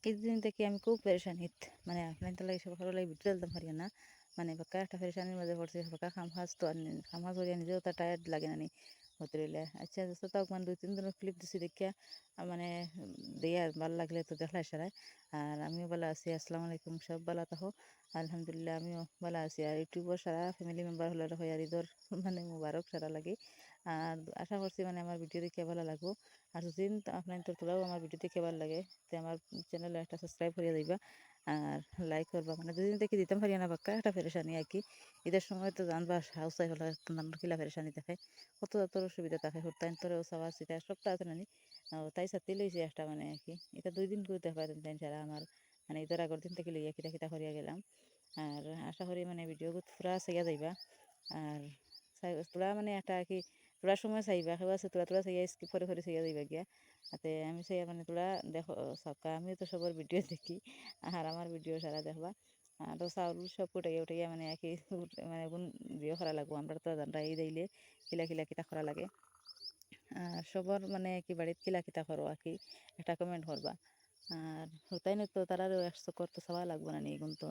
এই দিন থেকে আমি খুব পেরেশানিত মানে আপনার তো লাগে সকাল লাগে ভিতরে দিতাম পারি না মানে বাক্কা একটা পেরেশানির মাঝে পড়ছে বাক্কা খাম খাজ তো খাম খাজ করিয়া নিজেও তো টায়ার্ড লাগে না নি হতে রইলে আচ্ছা দোস্ত তাও মানে 2-3 দিনের ক্লিপ দিছি দেখিয়া মানে দিয়া ভালো লাগলে তো দেখলাই সারাই আর আমিও ভালো আছি। আসসালামু আলাইকুম, সব ভালো থাকো। আলহামদুলিল্লাহ আমিও ভালো আছি। আর ইউটিউবের সারা ফ্যামিলি মেম্বার হলে হয় আর ঈদর মানে মুবারক সারা লাগে। আর আশা করছি মানে আমার ভিডিও দেখে ভালো লাগবো। আর যদি আপনার তোরাও আমার ভিডিও দেখে ভালো লাগে তো আমার চ্যানেলে একটা সাবস্ক্রাইব করিয়া দিবা আর লাইক করবা। মানে দুদিন থেকে দিতাম পারি না বাক্কা একটা পেরেশানি আর কি। ঈদের সময় তো জানবা হাউস ওয়াইফ হলে কিলা পেরেশানি থাকে, কত তোর অসুবিধা থাকে, হুরতাইন তোরেও চাওয়া চিতা সব তাড়াতাড়ি নানি তাই সাথে লইছে একটা মানে আর কি। এটা 2 দিন করে দেখবা তাই ছাড়া আমার মানে ঈদের আগের দিন থেকে লইয়া কিতা কিতা করিয়া গেলাম। আর আশা করি মানে ভিডিও পুরা চাইয়া যাইবা। আর তোরা মানে একটা আর কি তোরা সময় চাইবা সেবা আছে তোরা তোরা চাইয়া স্কিপ করে করে চাইয়া যাইবা গিয়া তাতে আমি চাই মানে তোরা দেখো সবকা আমিও তো সবার ভিডিও দেখি আর আমার ভিডিও সারা দেখবা। তো চাউল সব উঠাইয়া উঠাইয়া মানে আর কি মানে গুণ দিয়ে করা লাগবো। আমরা তো জানরা এই দিলে কিলা কিলা কিতা করা লাগে। আর সবার মানে কি বাড়িতে কিলা কিতা করো আর কি একটা কমেন্ট করবা। আর তাই না তো তারারও 100 তো চাওয়া লাগবো না নিয়ে কিন্তু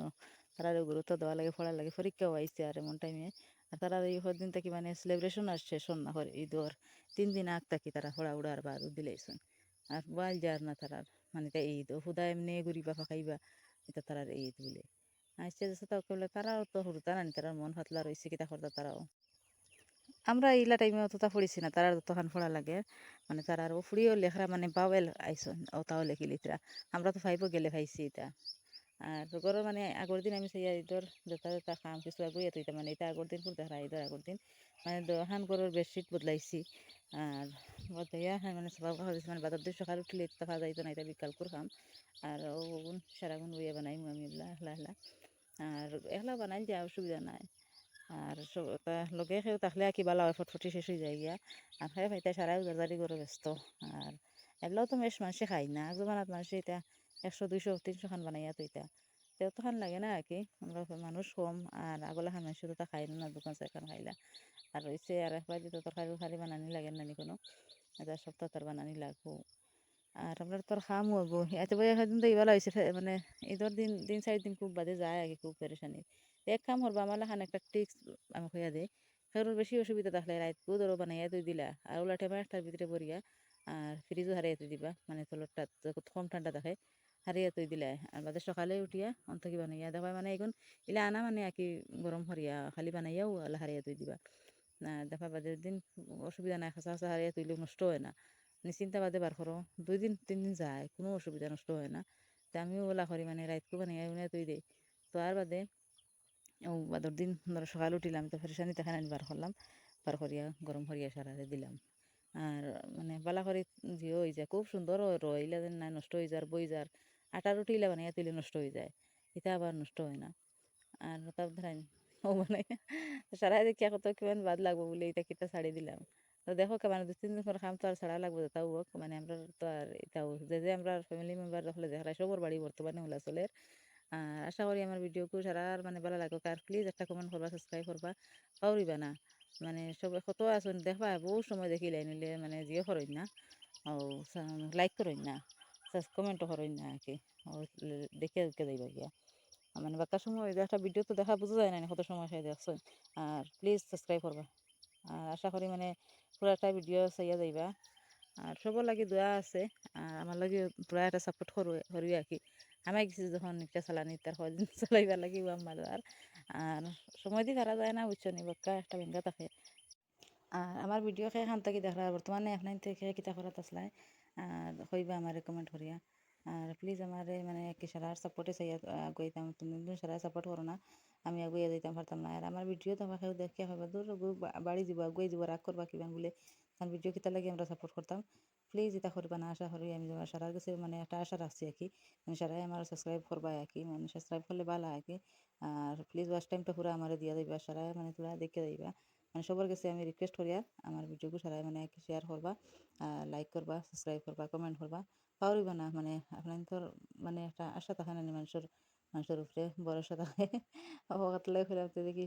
তারারও গুরুত্ব দেওয়া লাগে, পড়া লাগে, পরীক্ষাও আইসে আর এমন টাইমে। আর তারা এই দিন থাকি মানে সেলিব্রেশন আর শেষ না করে ঈদর 3 দিন আগ থাকি তারা হড়া উড়ার বার দিলেইছেন। আর বল যার না তারার মানে তাই ঈদ হুদা এমনি ঘুরিবা ফাঁকাইবা এটা তারার ঈদ বলে আইসে যাচ্ছে। তাও কেবলে তারাও তো হুরতা নানি তারার মন ফাতলা রয়েছে কিতা করতা তারাও। আমরা এইলা টাইমে অতটা পড়িছি না, তারা তখন পড়া লাগে মানে তারা আর ফুড়িও লেখরা মানে বাওয়েল আইসন ও তাও লেখি লিতরা। আমরা তো ফাইভও গেলে খাইছি এটা। আর গরো মানে আগর দিন আমি সেই ঈদর যেটা যেটা খাম কিছু আগুয়ে তো মানে এটা আগর দিন করতে হারা ঈদের আগর দিন মানে দোহান গরোর বেডশিট বদলাইছি। আর বদলাইয়া মানে সবাই মানে বাজার দিয়ে সকাল উঠলে দেখা যাইতো না, এটা বিকাল করে খাম। আর ও সারাগুন বইয়া বানাই আমি এগুলা এহলা এহলা আর এহলা বানাই যা অসুবিধা নাই। আর লগে খেয়েও থাকলে কি বালা হয় ফটফটি শেষ হয়ে যায় গিয়া। আর খাই খাইতে সারাই উজারদারি করে ব্যস্ত। আর এগুলাও তো বেশ মানুষে খাই না, এক জমানাত মানুষে এটা 100 200 300 খান বানাইয়া তো এটা তেও তো খান লাগে না আর কি। আমরা মানুষ কম আর আগলা খান মানুষ তো খাই না দোকান চাইখান খাইলা। আর রয়েছে আর একবার দিতে তরকারি খালি বানানি লাগে না কোনো এটা সপ্তাহ তার বানানি লাগবো। আর আমরা তোর খামও হবো এত বই একদিন তো ইবালা হয়েছে মানে ঈদের দিন 3-4 দিন খুব বাদে যায় আগে খুব পেরেশানি। এক কাম করবা আমার খান একটা টিক্স আমি কইয়া দে কারোর বেশি অসুবিধা থাকলে রাত ধরো বানাইয়া তুই দিলা আর ওলা টেমা একটার ভিতরে ভরিয়া আর ফ্রিজও হারিয়ে তুই দিবা মানে তলরটা কম ঠান্ডা থাকে হারিয়ে তুই দিলে আর বাদে সকালে উঠিয়া অন্তকি বানাইয়া দেখবা মানে এখন ইলা আনা মানে আর কি গরম হরিয়া খালি বানাইয়াও ওলা হারিয়ে তুই দিবা না দেখা বাদের দিন অসুবিধা নাই, খাঁচা খাঁচা হারিয়ে তুইলেও নষ্ট হয় না। নিশ্চিন্তা বাদে বার করো 2 দিন 3 দিন যায় কোনো অসুবিধা নষ্ট হয় না। তা আমিও ওলা করি মানে রাতকু বানাইয়া উনিয়া তুই দেই। তো আর বাদে ও বাদর দিন ধরো সকাল উঠিলাম তো ফেরেশানি তখন আমি বার করলাম, বার করিয়া গরম করিয়া সারারে দিলাম। আর মানে বালা করে জিও হয়ে যায় খুব সুন্দর রইলা যেন না নষ্ট হয়ে যার বই যার আটা রুটি ইলা বানাইয়া তুলে নষ্ট হয়ে যায়, এটা আবার নষ্ট হয় না। আর তার ধরেন ও মানে সারাই দেখি কত কিমান বাদ লাগবো বলে এটা কিতা ছাড়ি দিলাম। তো দেখো মানে 2-3 দিন পর খাম তো আর ছাড়া লাগবো তাও হোক মানে আমরা তো আর এটাও যে আমরা ফ্যামিলি মেম্বার হলে দেখা সবর বাড়ি বর্তমানে হলা চলের। আর আশা করি আমার ভিডিওকে সারার মানে ভালো লাগবে। আর প্লিজ একটা কমেন্ট করবা, সাবস্ক্রাইব করবা, পাউরিবা না। মানে সব কত আসুন দেখবা বহু সময় দেখি লাই নিলে মানে জিও করেন না ও লাইক করেন না কমেন্টও করেন না আর কি ও দেখে দেখে যাইবা গিয়া মানে বাক্কার সময় একটা ভিডিও তো দেখা বোঝা যায় না কত সময় খাই দেখছেন। আর প্লিজ সাবস্ক্রাইব করবা। আর আশা করি মানে পুরো একটা ভিডিও চাইয়া যাইবা। আর সবার লাগে দোয়া আছে আর আমার লাগে পুরা একটা সাপোর্ট করবি আর কি। আমি গেছি যখন একটা চালানি তার কদিন চালাইবার লাগিব আমার আর সময় দিয়ে ধরা যায় না বুঝছো নি বাক্কা একটা ভেঙ্গা থাকে। আর আমার ভিডিও খেয়ে খান থাকি দেখরা বর্তমানে আপনার থেকে কিতা করাত আসলাই আর কইবা আমার রেকমেন্ড করিয়া। আর প্লিজ আমার মানে কি সারার সাপোর্টে চাই আগুয়াইতাম, তুমি সারা সাপোর্ট করো না আমি আগুয়ে যাইতাম পারতাম না। আর আমার ভিডিও তোমার কেউ দেখিয়া হইবা দূর বাড়ি যাব আগুয়ে যাব রাগ করবা কিবান বলে কারণ ভিডিও কিতা লাগে আমরা সাপোর্ট করতাম। প্লিজ এটা করবা না, আশা করি আমি আমার সারার কাছে মানে একটা আশা রাখছি আর কি। মানে সারাই আমার সাবস্ক্রাইব করবা আর কি, মানে সাবস্ক্রাইব করলে ভালো আর কি। আর প্লিজ ওয়াচ টাইমটা পুরো আমার দিয়া দিবা, সারাই মানে তোরা দেখে দিবা। মানে সবার কাছে আমি রিকোয়েস্ট করিয়া আমার ভিডিওকে সবাই মানে শেয়ার করবা, লাইক করবা, সাবস্ক্রাইব করবা, কমেন্ট করবা, পাহরিবা না। মানে আপনার তোর মানে একটা আশা থাকে না মানুষের, মানুষের উপরে ভরসা থাকে। অবকাত লাগে ফেরাতে দেখি